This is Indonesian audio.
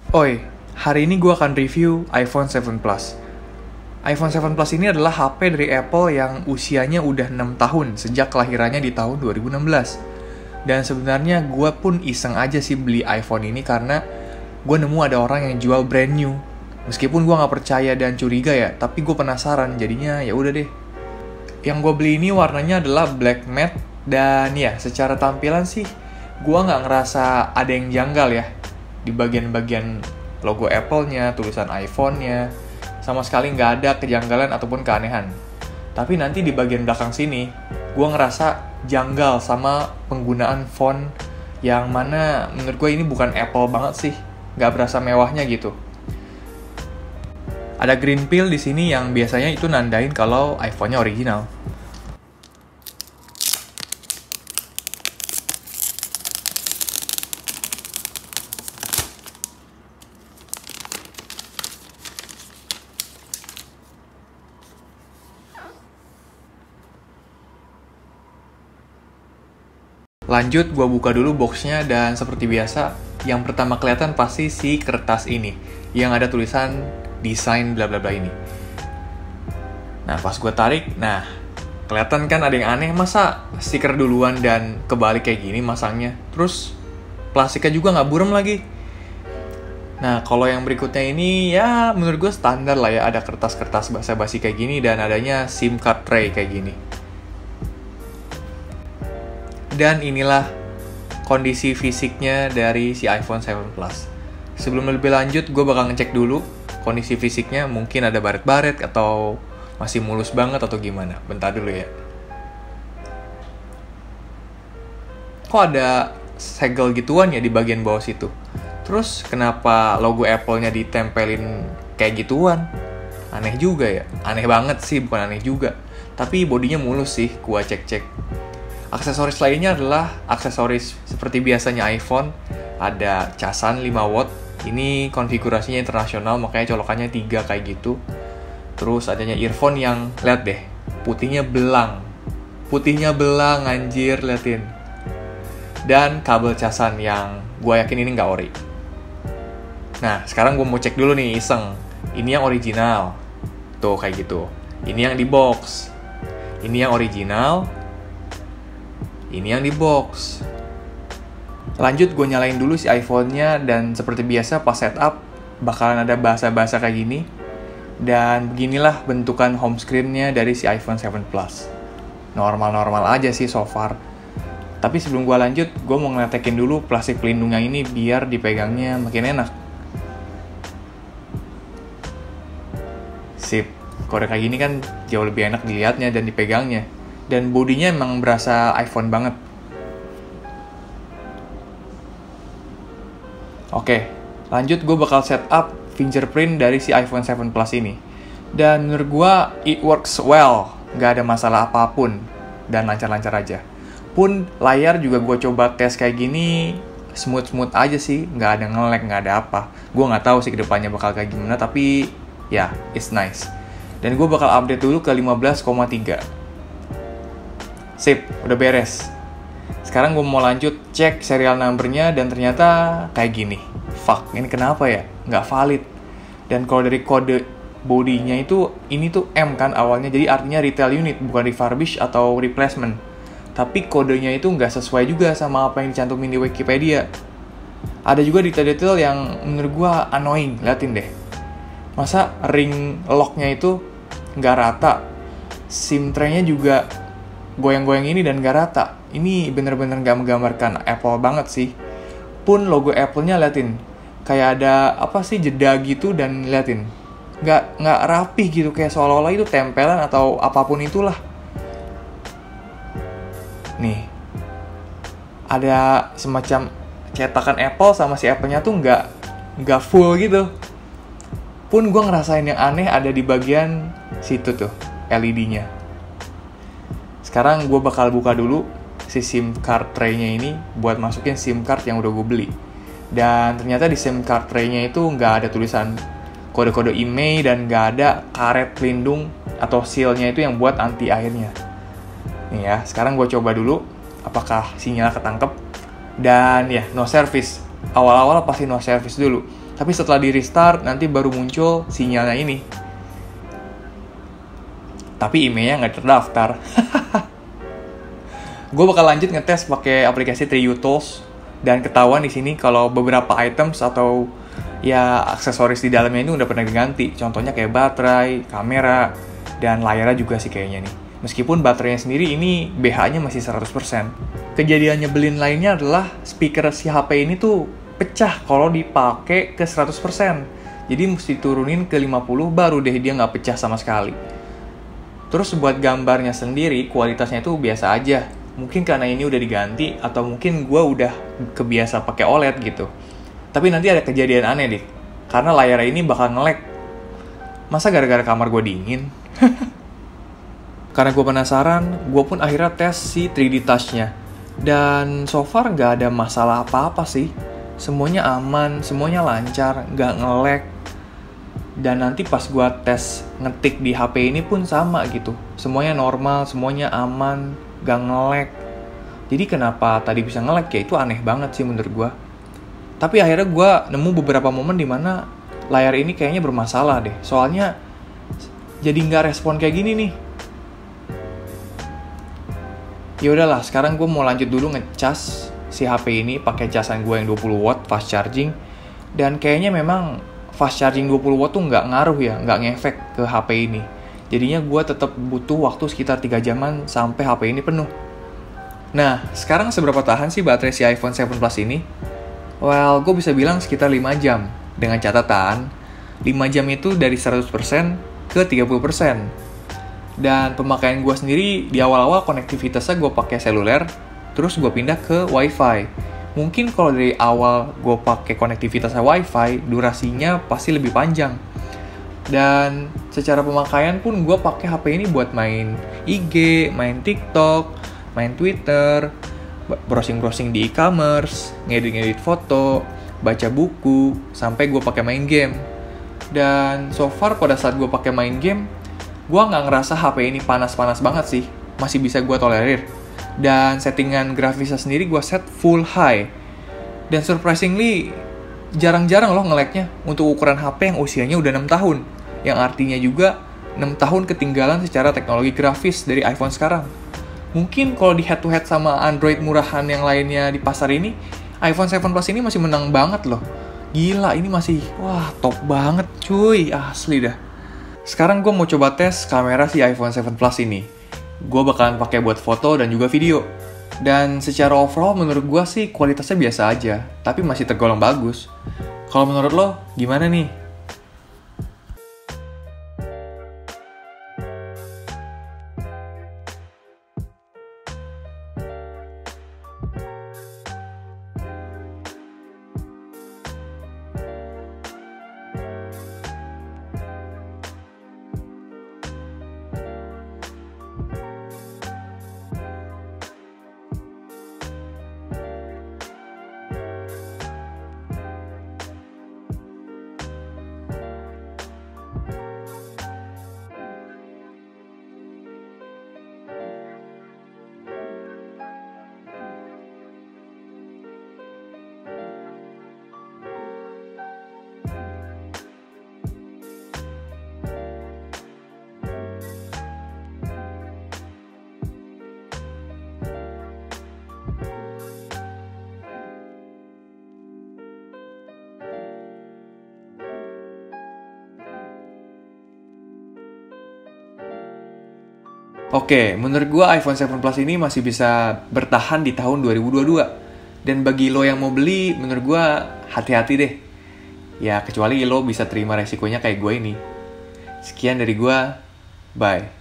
Oi, hari ini gue akan review iPhone 7 Plus. iPhone 7 Plus ini adalah HP dari Apple yang usianya udah 6 tahun sejak kelahirannya di tahun 2016. Dan sebenarnya gue pun iseng aja sih beli iPhone ini karena gue nemu ada orang yang jual brand new. Meskipun gue nggak percaya dan curiga ya, tapi gue penasaran, jadinya ya udah deh. Yang gue beli ini warnanya adalah black matte dan ya secara tampilan sih gue nggak ngerasa ada yang janggal ya. Di bagian-bagian logo Apple-nya, tulisan iPhone-nya, sama sekali nggak ada kejanggalan ataupun keanehan. Tapi nanti di bagian belakang sini, gue ngerasa janggal sama penggunaan font yang mana menurut gue ini bukan Apple banget sih, nggak berasa mewahnya gitu. Ada green pill di sini yang biasanya itu nandain kalau iPhone-nya original. Lanjut, gue buka dulu boxnya dan seperti biasa, yang pertama kelihatan pasti si kertas ini, yang ada tulisan desain bla bla bla ini. Nah, pas gue tarik, nah kelihatan kan ada yang aneh, masa stiker duluan dan kebalik kayak gini masangnya. Terus plastiknya juga nggak buram lagi. Nah, kalau yang berikutnya ini ya menurut gue standar lah ya, ada kertas-kertas basa-basi kayak gini dan adanya SIM card tray kayak gini. Dan inilah kondisi fisiknya dari si iPhone 7 Plus. Sebelum lebih lanjut, gue bakal ngecek dulu kondisi fisiknya. Mungkin ada baret-baret atau masih mulus banget atau gimana. Bentar dulu ya. Kok ada segel gituan ya di bagian bawah situ? Terus kenapa logo Apple-nya ditempelin kayak gituan? Aneh juga ya. Aneh banget sih, bukan aneh juga. Tapi bodinya mulus sih, gue cek-cek. Aksesoris lainnya adalah aksesoris seperti biasanya iPhone. Ada casan 5 watt. Ini konfigurasinya internasional, makanya colokannya 3 kayak gitu. Terus adanya earphone yang, lihat deh, putihnya belang. Putihnya belang, anjir, liatin. Dan kabel casan yang gue yakin ini nggak ori. Nah, sekarang gue mau cek dulu nih, iseng. Ini yang original. Tuh, kayak gitu. Ini yang di box. Ini yang original. Ini yang di box. Lanjut, gue nyalain dulu si iPhone-nya dan seperti biasa pas setup bakalan ada bahasa-bahasa kayak gini. Dan beginilah bentukan home screen-nya dari si iPhone 7 Plus. Normal-normal aja sih so far. Tapi sebelum gue lanjut, gue mau ngeletekin dulu plastik pelindungnya ini biar dipegangnya makin enak. Sip, kalau kayak gini kan jauh lebih enak dilihatnya dan dipegangnya. Dan bodinya emang berasa iPhone banget. Oke, lanjut gue bakal setup fingerprint dari si iPhone 7 Plus ini. Dan menurut gue, it works well. Gak ada masalah apapun. Dan lancar-lancar aja. Pun layar juga gue coba tes kayak gini, smooth-smooth aja sih. Gak ada nge-lag, gak ada apa. Gue gak tahu sih kedepannya bakal kayak gimana, tapi ya, it's nice. Dan gue bakal update dulu ke 15,3. Sip, udah beres. Sekarang gue mau lanjut cek serial number-nya dan ternyata kayak gini. Fuck, ini kenapa ya? Nggak valid. Dan kalau dari kode bodinya itu, ini tuh M kan awalnya, jadi artinya retail unit, bukan refurbish atau replacement. Tapi kodenya itu nggak sesuai juga sama apa yang dicantumin di Wikipedia. Ada juga detail-detail yang menurut gue annoying, liatin deh. Masa ring lock-nya itu nggak rata? SIM tray-nya juga goyang-goyang ini dan gak rata. Ini bener-bener gak menggambarkan Apple banget sih. Pun logo Apple-nya liatin, kayak ada apa sih jeda gitu dan liatin, gak rapih gitu, kayak seolah-olah itu tempelan atau apapun itulah. Nih, ada semacam cetakan Apple sama si Apple-nya tuh gak full gitu. Pun gue ngerasain yang aneh ada di bagian situ tuh, LED-nya. Sekarang gue bakal buka dulu si SIM card tray-nya ini buat masukin SIM card yang udah gue beli. Dan ternyata di SIM card tray-nya itu nggak ada tulisan kode-kode IMEI dan nggak ada karet pelindung atau seal-nya itu yang buat anti airnya. Nih ya, sekarang gue coba dulu apakah sinyal ketangkep. Dan ya, no service. Awal-awal pasti no service dulu. Tapi setelah di restart, nanti baru muncul sinyalnya ini. Tapi emailnya nggak terdaftar. Gue bakal lanjut ngetes pakai aplikasi 3U Tools. Dan ketahuan di sini kalau beberapa items atau ya aksesoris di dalamnya ini udah pernah diganti. Contohnya kayak baterai, kamera, dan layarnya juga sih kayaknya nih. Meskipun baterainya sendiri ini BH-nya masih 100%. Kejadian nyebelin lainnya adalah speaker si HP ini tuh pecah kalau dipakai ke 100%. Jadi mesti turunin ke 50 baru deh dia nggak pecah sama sekali. Terus buat gambarnya sendiri kualitasnya tuh biasa aja. Mungkin karena ini udah diganti atau mungkin gue udah kebiasa pakai OLED gitu. Tapi nanti ada kejadian aneh deh. Karena layar ini bakal nge-lag. Masa gara-gara kamar gue dingin? Karena gue penasaran, gue pun akhirnya tes si 3D Touch-nya. Dan so far nggak ada masalah apa-apa sih. Semuanya aman, semuanya lancar, nggak nge-lag. Dan nanti pas gue tes ngetik di HP ini pun sama gitu. Semuanya normal, semuanya aman, nggak nge-lag. Jadi kenapa tadi bisa nge-lag ya itu aneh banget sih menurut gue. Tapi akhirnya gue nemu beberapa momen dimana layar ini kayaknya bermasalah deh. Soalnya jadi nggak respon kayak gini nih. Ya udahlah, sekarang gue mau lanjut dulu ngecas si HP ini pakai casan gue yang 20 watt fast charging. Dan kayaknya memang fast charging 20 watt tuh nggak ngaruh ya, nggak ngefek ke HP ini. Jadinya gue tetap butuh waktu sekitar 3 jaman sampai HP ini penuh. Nah, sekarang seberapa tahan sih baterai si iPhone 7 Plus ini? Well, gue bisa bilang sekitar 5 jam. Dengan catatan, 5 jam itu dari 100% ke 30%. Dan pemakaian gue sendiri di awal-awal konektivitasnya gue pakai seluler, terus gue pindah ke WiFi. Mungkin kalau dari awal gue pakai konektivitasnya WiFi, durasinya pasti lebih panjang. Dan secara pemakaian pun gue pakai HP ini buat main IG, main TikTok, main Twitter, browsing-browsing di e-commerce, ngedit-ngedit foto, baca buku, sampai gue pakai main game. Dan so far pada saat gue pakai main game, gue nggak ngerasa HP ini panas-panas banget sih, masih bisa gue tolerir. Dan settingan grafisnya sendiri gue set full high. Dan surprisingly, jarang-jarang loh nge-lag-nya untuk ukuran HP yang usianya udah 6 tahun. Yang artinya juga 6 tahun ketinggalan secara teknologi grafis dari iPhone sekarang. Mungkin kalau di head-to-head sama Android murahan yang lainnya di pasar ini, iPhone 7 Plus ini masih menang banget loh. Gila, ini masih, wah top banget cuy, asli dah. Sekarang gue mau coba tes kamera si iPhone 7 Plus ini. Gue bakalan pakai buat foto dan juga video. Dan secara overall menurut gue sih kualitasnya biasa aja, tapi masih tergolong bagus. Kalau menurut lo, gimana nih? Oke, menurut gue iPhone 7 Plus ini masih bisa bertahan di tahun 2022. Dan bagi lo yang mau beli, menurut gue hati-hati deh. Ya, kecuali lo bisa terima resikonya kayak gue ini. Sekian dari gue, bye.